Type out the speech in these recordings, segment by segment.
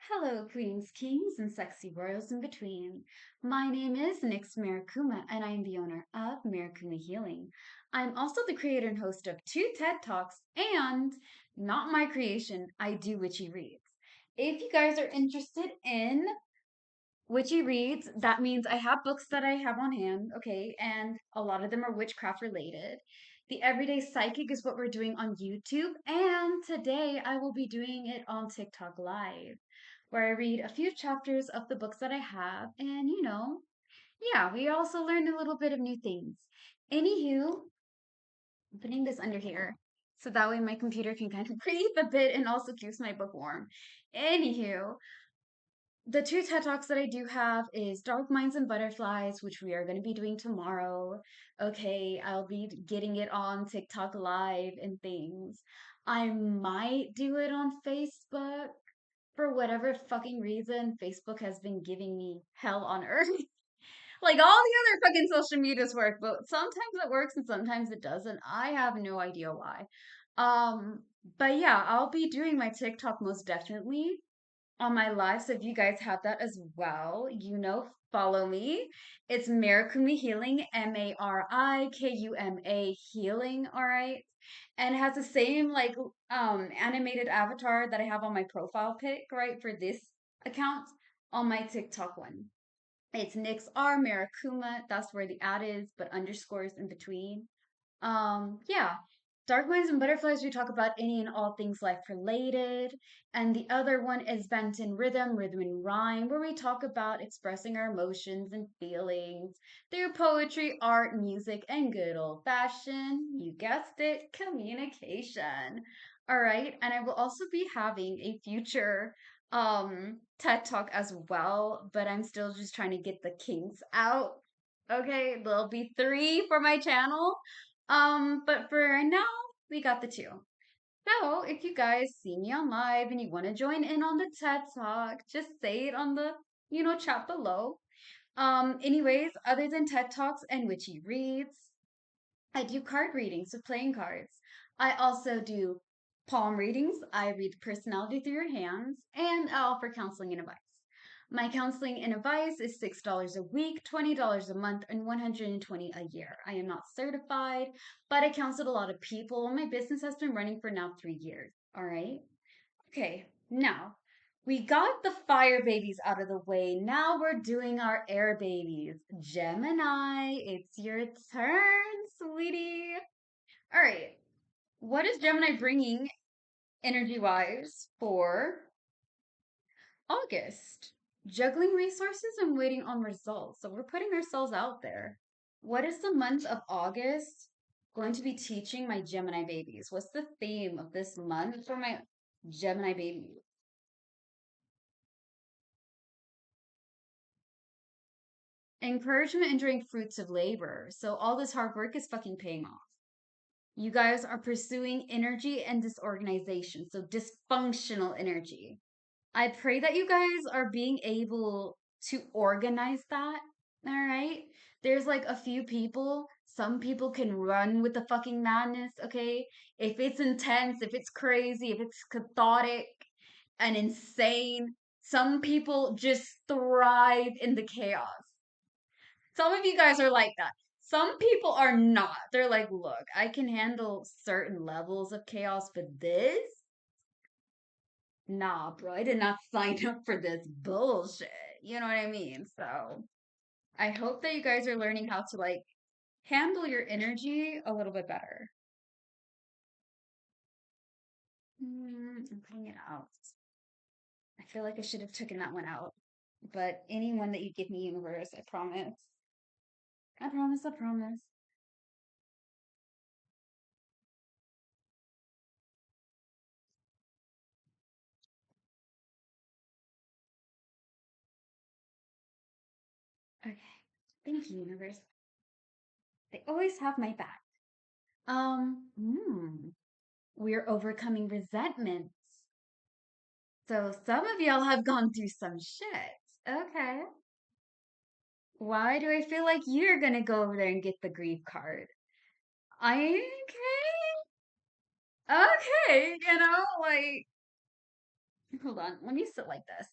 Hello, queens, kings, and sexy royals in between. My name is Nix Marikuma, and I'm the owner of Marikuma Healing. I'm also the creator and host of two TED Talks, and not my creation, I do witchy reads. If you guys are interested in witchy reads, that means I have books that I have on hand, okay, and a lot of them are witchcraft related. The Everyday Psychic is what we're doing on YouTube, and today I will be doing it on TikTok Live, where I read a few chapters of the books that I have, and yeah, we also learn a little bit of new things. Anywho, I'm putting this under here so that way my computer can kind of breathe a bit and also keeps my book warm. Anywho, the two TED Talks that I do have is Dark Minds and Butterflies, which we are going to be doing tomorrow. Okay, I'll be getting it on TikTok Live and things. I might do it on Facebook. For whatever fucking reason, Facebook has been giving me hell on earth. Like all the other fucking social medias work, but sometimes it works and sometimes it doesn't. I have no idea why. Um, but yeah, I'll be doing my TikTok most definitely on my live. So if you guys have that as well, follow me. It's Marikuma Healing, Marikuma Healing, all right? And it has the same like animated avatar that I have on my profile pic, right, for this account on my TikTok one. It's Nix R Marikuma. That's where the ad is, but underscores in between. Yeah. Dark Minds and Butterflies, we talk about any and all things life related. And the other one is Bent in Rhythm, Rhythm and Rhyme, where we talk about expressing our emotions and feelings through poetry, art, music, and good old fashioned, you guessed it, communication. All right. And I will also be having a future TED Talk as well, but I'm still just trying to get the kinks out. Okay, there'll be three for my channel. But for right now, we got the two. So if you guys see me on live and you want to join in on the TED Talk, just say it on the, chat below. Anyways, other than TED Talks and witchy reads, I do card readings with playing cards. I also do palm readings. I read personality through your hands, and I offer counseling and advice. My counseling and advice is $6 a week, $20 a month, and $120 a year. I am not certified, but I counseled a lot of people. My business has been running for now 3 years. All right. Okay. Now we got the fire babies out of the way. Now we're doing our air babies. Gemini, it's your turn, sweetie. All right. What is Gemini bringing energy wise for August? Juggling resources and waiting on results. So we're putting ourselves out there. What is the month of August going to be teaching my Gemini babies? What's the theme of this month for my Gemini babies? Encouragement and enjoying fruits of labor. So all this hard work is fucking paying off. You guys are pursuing energy and disorganization, so dysfunctional energy. I pray that you guys are being able to organize that. All right. There's like a few people. Some people can run with the fucking madness, okay? If it's intense, if it's crazy, if it's cathartic and insane, some people just thrive in the chaos. Some of you guys are like that. Some people are not. They're like, look, I can handle certain levels of chaos, but this, nah, bro, I did not sign up for this bullshit. You know what I mean? So I hope that you guys are learning how to like handle your energy a little bit better. I'm putting it out. I feel like I should have taken that one out. But anyone that you give me, universe, I promise. I promise, I promise. Okay. Thank you, universe. They always have my back. We're overcoming resentments. So some of y'all have gone through some shit. Okay. Why do I feel like you're gonna go over there and get the grief card? I okay. Okay, like Hold on, let me sit like this.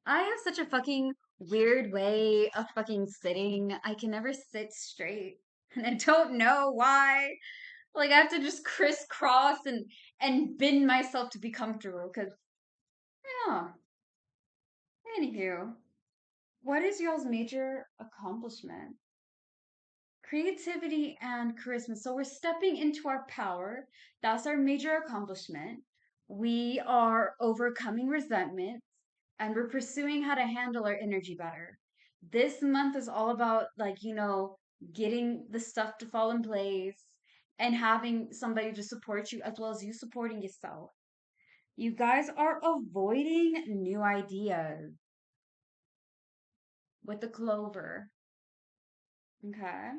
I have such a fucking weird way of fucking sitting. I can never sit straight. And I don't know why. Like I have to just crisscross and bend myself to be comfortable. Cause yeah. Anywho, what is y'all's major accomplishment? Creativity and charisma. So we're stepping into our power. That's our major accomplishment. We are overcoming resentments and we're pursuing how to handle our energy better. This month is all about, like, getting the stuff to fall in place and having somebody to support you as well as you supporting yourself. You guys are avoiding new ideas with the clover. Okay.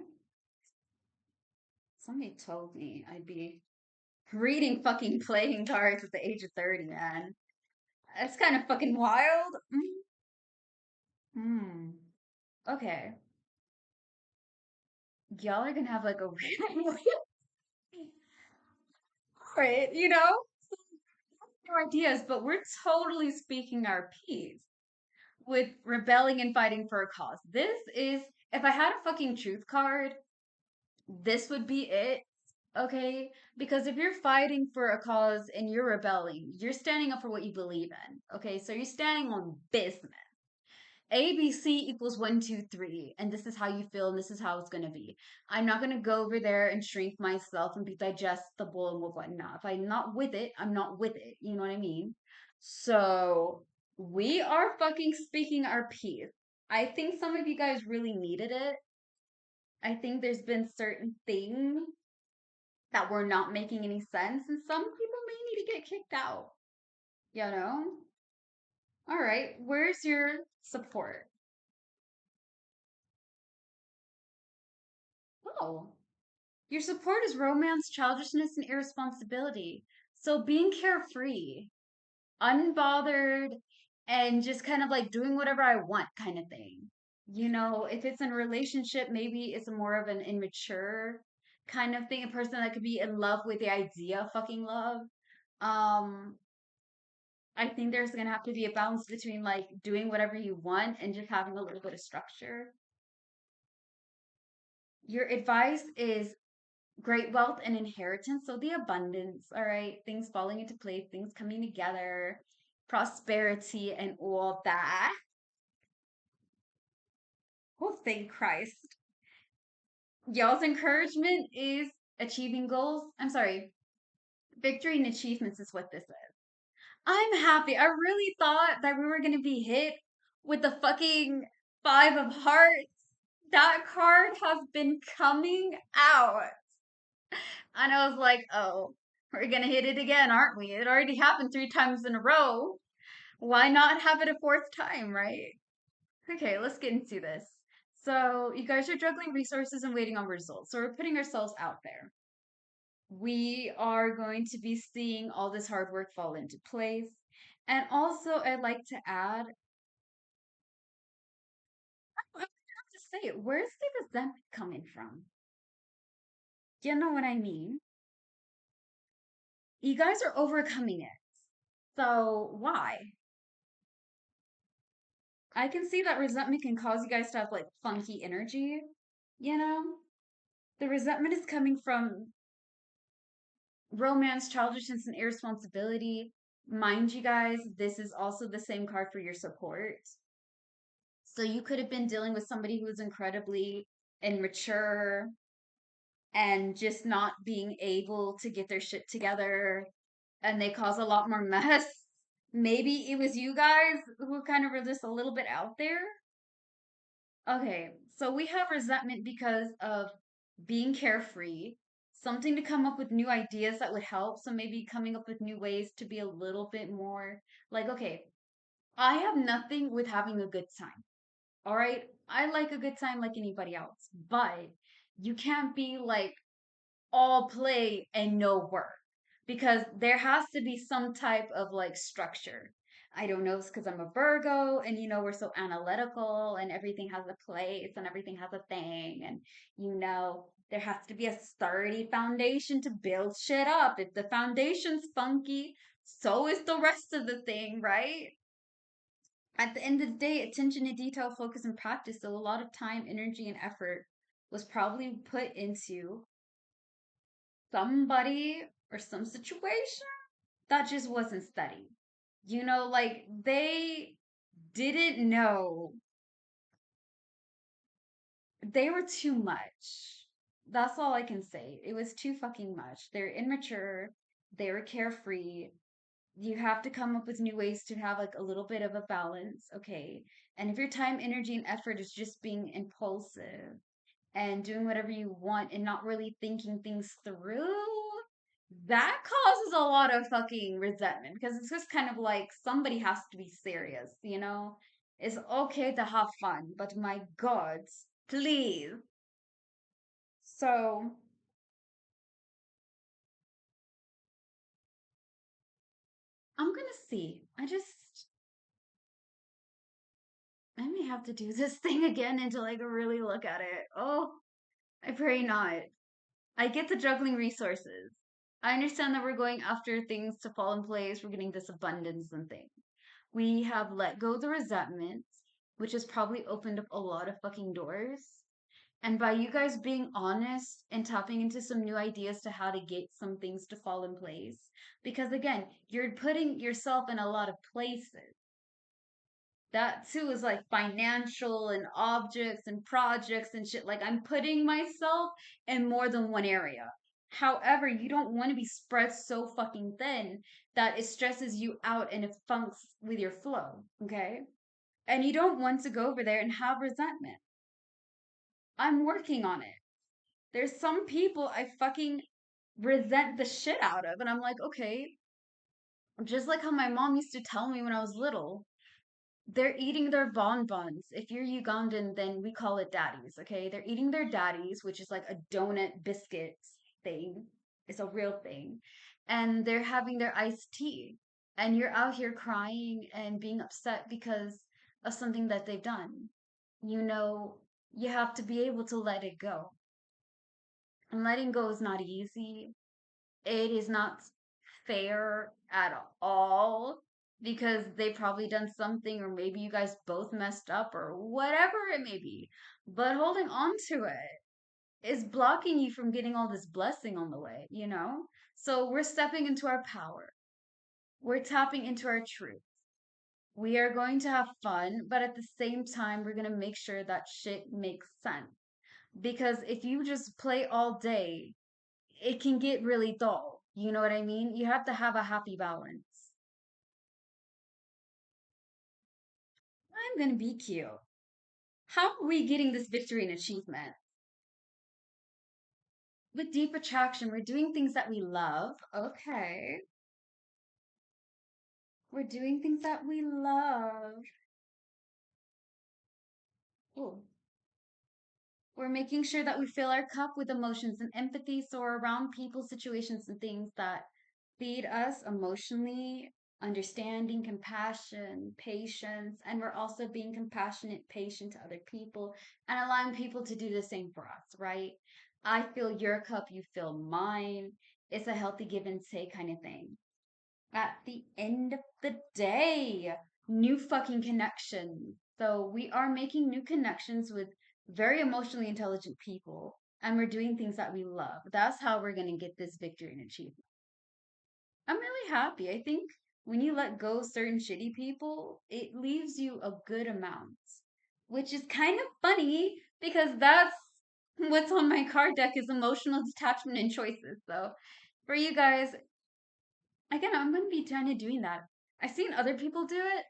Somebody told me I'd be reading fucking playing cards at the age of 30, man. That's kind of fucking wild. Hmm. Okay. Y'all are gonna have like a weird right, no ideas, but we're totally speaking our piece with rebelling and fighting for a cause. This is, if I had a fucking truth card, this would be it. Okay? Because if you're fighting for a cause and you're rebelling, you're standing up for what you believe in. Okay? So you're standing on business. ABC equals one, two, three, and this is how you feel, and this is how it's gonna be. I'm not gonna go over there and shrink myself and be digestible and whatnot. If I'm not with it, I'm not with it. You know what I mean? So we are fucking speaking our piece. I think some of you guys really needed it. I think there's been certain things that were not making any sense, and some people may need to get kicked out. You know? All right, where's your support? Oh, your support is romance, childishness, and irresponsibility. So being carefree, unbothered, and just kind of like doing whatever I want kind of thing. If it's in a relationship, maybe it's more of an immature kind of thing, a person that could be in love with the idea of fucking love. Um, I think there's gonna have to be a balance between like doing whatever you want and just having a little bit of structure. Your advice is great wealth and inheritance. So the abundance, all right, things falling into place, things coming together, prosperity, and all that. Oh, thank Christ. Y'all's encouragement is achieving goals. I'm sorry, victory and achievements is what this is. I'm happy. I really thought that we were going to be hit with the fucking Five of Hearts. That card has been coming out. And I was like, oh, we're gonna hit it again, aren't we? It already happened 3 times in a row. Why not have it a fourth time, right? Okay, let's get into this. So, you guys are juggling resources and waiting on results. So, we're putting ourselves out there. We are going to be seeing all this hard work fall into place. And also, I'd like to add, I have to say it, where's the resentment coming from? You know what I mean? You guys are overcoming it. So, why? I can see that resentment can cause you guys to have like funky energy, you know? The resentment is coming from romance, childishness, and irresponsibility. Mind you guys, this is also the same card for your support. So you could have been dealing with somebody who is incredibly immature and just not being able to get their shit together, and they cause a lot more mess. Maybe it was you guys who kind of were just a little bit out there. Okay, so we have resentment because of being carefree, something to come up with new ideas that would help. So maybe coming up with new ways to be a little bit more like, okay, I have nothing with having a good time. All right. I like a good time like anybody else, but you can't be like all play and no work because there has to be some type of like structure. I don't know, it's because I'm a Virgo and we're so analytical and everything has a place and everything has a thing. And there has to be a sturdy foundation to build shit up. If the foundation's funky, So is the rest of the thing, right? At the end of the day, attention to detail, focus, and practice. So a lot of time, energy, and effort was probably put into somebody or some situation that just wasn't studied. Like they didn't know, they were too much. That's all I can say. It was too fucking much. They're immature, they were carefree. You have to come up with new ways to have like a little bit of a balance, okay? And if your time, energy, and effort is just being impulsive and doing whatever you want and not really thinking things through, that causes a lot of fucking resentment because it's just kind of like somebody has to be serious. It's okay to have fun, but my God, please. So I'm gonna see. I may have to do this thing again until I can really look at it. Oh, I pray not. I get the juggling resources. I understand that we're going after things to fall in place. We're getting this abundance and things. We have let go the resentment, which has probably opened up a lot of fucking doors. And by you guys being honest and tapping into some new ideas to how to get some things to fall in place, because again, you're putting yourself in a lot of places. That too is like financial and objects and projects and shit. Like I'm putting myself in more than one area. However, you don't want to be spread so fucking thin that it stresses you out and it funks with your flow. Okay. And you don't want to go over there and have resentment. I'm working on it. There's some people I fucking resent the shit out of. And I'm like, okay, just like how my mom used to tell me when I was little, they're eating their bonbons. If you're Ugandan, then we call it daddies, okay? They're eating their daddies, which is like a donut biscuit thing. It's a real thing. And they're having their iced tea. And you're out here crying and being upset because of something that they've done. You know, you have to be able to let it go. And letting go is not easy. It is not fair at all because they probably done something or maybe you guys both messed up or whatever it may be. But holding on to it is blocking you from getting all this blessing on the way? So we're stepping into our power. We're tapping into our truth. We are going to have fun, but at the same time, we're going to make sure that shit makes sense. Because if you just play all day, it can get really dull. You know what I mean? You have to have a happy balance. I'm gonna be cute. How are we getting this victory and achievement? With deep attraction, we're doing things that we love. Okay. We're doing things that we love. Ooh. We're making sure that we fill our cup with emotions and empathy so we're around people, situations, and things that feed us emotionally, understanding, compassion, patience, and we're also being compassionate, patient to other people and allowing people to do the same for us, right? I fill your cup, you fill mine. It's a healthy give and take kind of thing. At the end of the day, new fucking connections. So we are making new connections with very emotionally intelligent people and we're doing things that we love. That's how we're going to get this victory and achievement. I'm really happy. I think when you let go of certain shitty people, it leaves you a good amount, which is kind of funny because that's what's on my card deck is emotional detachment and choices. So for you guys, again, I'm going to be kind of doing that. I've seen other people do it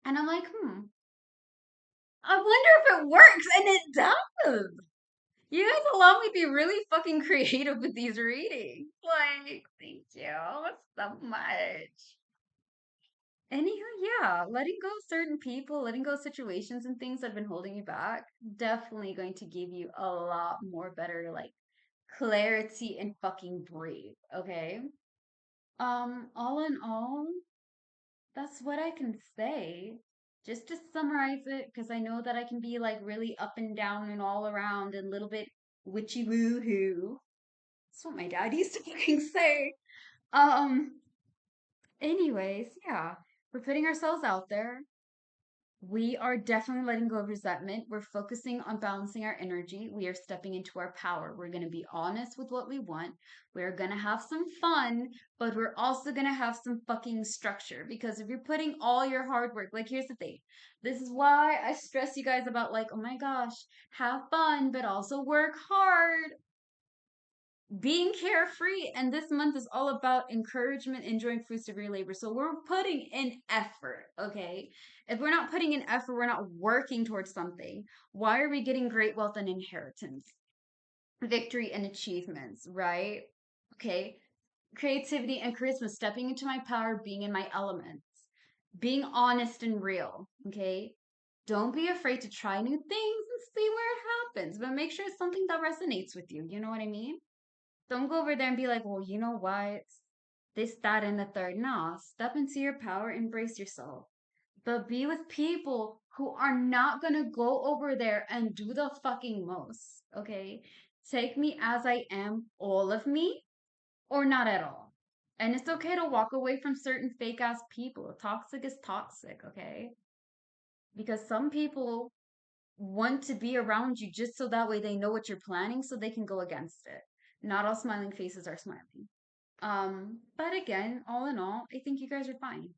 and I'm like, I wonder if it works. And it does. You guys allow me to be really fucking creative with these readings. Like, thank you so much. Anywho, yeah, letting go of certain people, letting go of situations and things that have been holding you back, definitely going to give you a lot more better, like, clarity and fucking breathe, okay? All in all, that's what I can say. Just to summarize it, because I know that I can be like really up and down and all around and a little bit witchy woo-hoo. That's what my dad used to fucking say. Um, Anyways, yeah, we're putting ourselves out there. We are definitely letting go of resentment. We're focusing on balancing our energy. We are stepping into our power. We're going to be honest with what we want. We're going to have some fun, but we're also going to have some fucking structure because if you're putting all your hard work, like here's the thing. This is why I stress you guys about like, oh my gosh, have fun, but also work hard, being carefree. And this month is all about encouragement, enjoying fruits of your labor. So we're putting in effort, okay? If we're not putting in effort, we're not working towards something. Why are we getting great wealth and inheritance, victory and achievements, right? Okay. Creativity and charisma, stepping into my power, being in my elements, being honest and real, okay? Don't be afraid to try new things and see where it happens, but make sure it's something that resonates with you. You know what I mean? Don't go over there and be like, well, you know what? This, that, and the third. Nah, step into your power, embrace yourself. But be with people who are not gonna go over there and do the fucking most. Okay? Take me as I am, all of me, or not at all. And it's okay to walk away from certain fake ass people. Toxic is toxic, okay? Because some people want to be around you just so that way they know what you're planning so they can go against it. Not all smiling faces are smiling. But again, all in all, I think you guys are fine.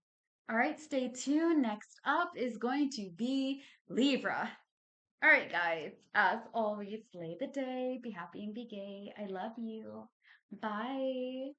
All right, stay tuned. Next up is going to be Libra. All right, guys, as always, slay the day, be happy and be gay. I love you. Bye.